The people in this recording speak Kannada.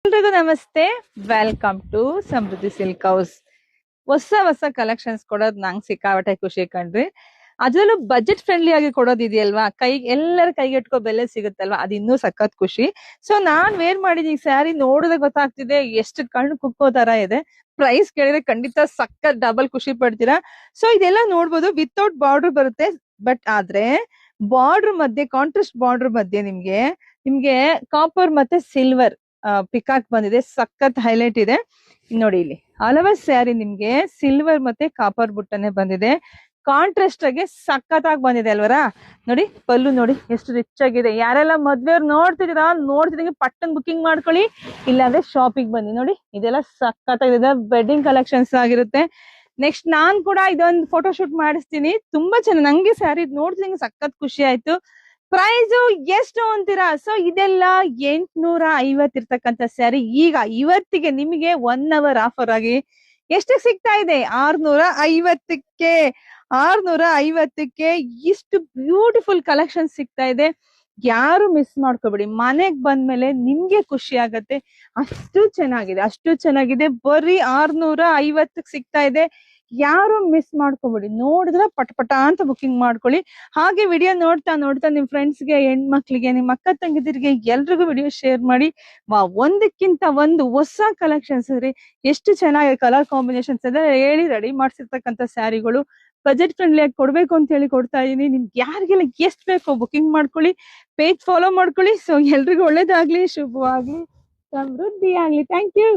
ಎಲ್ರಿಗೂ ನಮಸ್ತೆ. Welcome to Samruddhi silk house. ಹೊಸ ಕಲೆಕ್ಷನ್ಸ್ ಕೊಡೋದು ನಂಗೆ ಸಿಕ್ಕಾಪಟ್ಟೆ ಖುಷಿ ಕಣ್ರಿ. ಅದ್ರಲ್ಲೂ ಬಜೆಟ್ ಫ್ರೆಂಡ್ಲಿ ಆಗಿ ಕೊಡೋದಿದೆಯಲ್ವಾ, ಎಲ್ಲರ ಕೈಗೆ ಇಟ್ಕೋ ಬೆಲೆ ಸಿಗುತ್ತಲ್ವಾ, ಅದು ಇನ್ನೂ ಸಖತ್ ಖುಷಿ. ಸೊ ನಾನ್ ವೇರ್ ಮಾಡಿದೀನಿ ಸ್ಯಾರಿ ನೋಡಿದ್ರೆ ಗೊತ್ತಾಗ್ತಿದೆ ಎಷ್ಟು ಕಣ್ಣು ಕುಕ್ಕೋ ತರ ಇದೆ. ಪ್ರೈಸ್ ಕೇಳಿದ್ರೆ ಖಂಡಿತ ಸಖತ್ ಡಬಲ್ ಖುಷಿ ಪಡ್ತೀರಾ. ಸೊ ಇದೆಲ್ಲ ನೋಡ್ಬೋದು, ವಿತೌಟ್ ಬಾರ್ಡರ್ ಬರುತ್ತೆ. ಬಟ್ ಆದ್ರೆ ಬಾರ್ಡರ್ ಮಧ್ಯೆ, ಕಾಂಟ್ರಾಸ್ಟ್ ಬಾರ್ಡರ್ ಮಧ್ಯೆ ನಿಮ್ಗೆ ಕಾಪರ್ ಮತ್ತೆ ಸಿಲ್ವರ್ ಪಿಕಾಕ್ ಬಂದಿದೆ. ಸಖತ್ ಹೈಲೈಟ್ ಇದೆ ನೋಡಿ. ಇಲ್ಲಿ ಹಲವಾರು ಸ್ಯಾರಿ ನಿಮ್ಗೆ ಸಿಲ್ವರ್ ಮತ್ತೆ ಕಾಪರ್ ಬುಟ್ಟನೆ ಬಂದಿದೆ. ಕಾಂಟ್ರಾಸ್ಟ್ ಆಗಿ ಸಖತ್ತಾಗಿ ಬಂದಿದೆ ಅಲ್ವರ. ನೋಡಿ ಪಲ್ಲು ನೋಡಿ ಎಷ್ಟು ರಿಚ್ ಆಗಿದೆ. ಯಾರೆಲ್ಲ ಮದ್ವೆಯವ್ರು ನೋಡ್ತಿದ್ದೀರಾ ಪಟ್ಟನ್ ಬುಕಿಂಗ್ ಮಾಡ್ಕೊಳ್ಳಿ, ಇಲ್ಲಾಂದ್ರೆ ಶಾಪಿಂಗ್ ಬನ್ನಿ. ನೋಡಿ ಇದೆಲ್ಲ ಸಖತ್ತಾಗಿದೆ, ವೆಡ್ಡಿಂಗ್ ಕಲೆಕ್ಷನ್ಸ್ ಆಗಿರುತ್ತೆ. ನೆಕ್ಸ್ಟ್ ನಾನ್ ಕೂಡ ಇದೊಂದು ಫೋಟೋ ಶೂಟ್ ಮಾಡಿಸ್ತೀನಿ. ತುಂಬಾ ಚೆನ್ನಾಗಿ, ನಂಗೆ ಸ್ಯಾರಿ ನೋಡ್ತಿದಂಗೆ ಸಖತ್ ಖುಷಿ ಆಯ್ತು. ಪ್ರೈಸ್ ಎಷ್ಟು ಅಂತೀರಾ? ಸೊ ಇದೆಲ್ಲ 850 ಇರ್ತಕ್ಕಂಥ ಸ್ಯಾರಿ ಈಗ ಇವತ್ತಿಗೆ ನಿಮಗೆ 1 ಅವರ್ ಆಫರ್ ಆಗಿ ಎಷ್ಟಕ್ಕೆ ಸಿಗ್ತಾ ಇದೆ? 650ಕ್ಕೆ. 650ಕ್ಕೆ ಇಷ್ಟು ಬ್ಯೂಟಿಫುಲ್ ಕಲೆಕ್ಷನ್ ಸಿಗ್ತಾ ಇದೆ. ಯಾರು ಮಿಸ್ ಮಾಡ್ಕೋಬೇಡಿ. ಮನೆಗ್ ಬಂದ್ಮೇಲೆ ನಿಮ್ಗೆ ಖುಷಿ ಆಗತ್ತೆ. ಅಷ್ಟು ಚೆನ್ನಾಗಿದೆ. ಬರೀ 650ಕ್ಕೆ ಸಿಗ್ತಾ ಇದೆ. ಯಾರು ಮಿಸ್ ಮಾಡ್ಕೋಬೇಡಿ. ನೋಡಿದ್ರೆ ಪಟ ಅಂತ ಬುಕಿಂಗ್ ಮಾಡ್ಕೊಳ್ಳಿ. ಹಾಗೆ ವಿಡಿಯೋ ನೋಡ್ತಾ ನಿಮ್ ಫ್ರೆಂಡ್ಸ್ಗೆ, ಹೆಣ್ಮಕ್ಳಿಗೆ, ನಿಮ್ ಅಕ್ಕ ತಂಗಿದಿರಿಗೆ ಎಲ್ರಿಗೂ ವಿಡಿಯೋ ಶೇರ್ ಮಾಡಿ. ಒಂದಕ್ಕಿಂತ ಒಂದು ಹೊಸ ಕಲೆಕ್ಷನ್ಸ್ ರೀ. ಎಷ್ಟು ಚೆನ್ನಾಗಿ ಕಲರ್ ಕಾಂಬಿನೇಷನ್ಸ್ ಇದೆ ಹೇಳಿ. ರೆಡಿ ಮಾಡ್ಸಿರ್ತಕ್ಕಂಥ ಸ್ಯಾರಿಗಳು ಬಜೆಟ್ ಫ್ರೆಂಡ್ಲಿ ಆಗಿ ಕೊಡ್ಬೇಕು ಅಂತ ಹೇಳಿ ಕೊಡ್ತಾ ಇದೀನಿ. ನಿಮ್ಗೆ ಯಾರಿಗೆಲ್ಲ ಎಷ್ಟು ಬೇಕೋ ಬುಕಿಂಗ್ ಮಾಡ್ಕೊಳ್ಳಿ, ಪೇಜ್ ಫಾಲೋ ಮಾಡ್ಕೊಳ್ಳಿ. ಸೊ ಎಲ್ರಿಗೂ ಒಳ್ಳೇದಾಗ್ಲಿ, ಶುಭವಾಗ್ಲಿ, ಸಮೃದ್ಧಿ ಆಗ್ಲಿ. Thank you.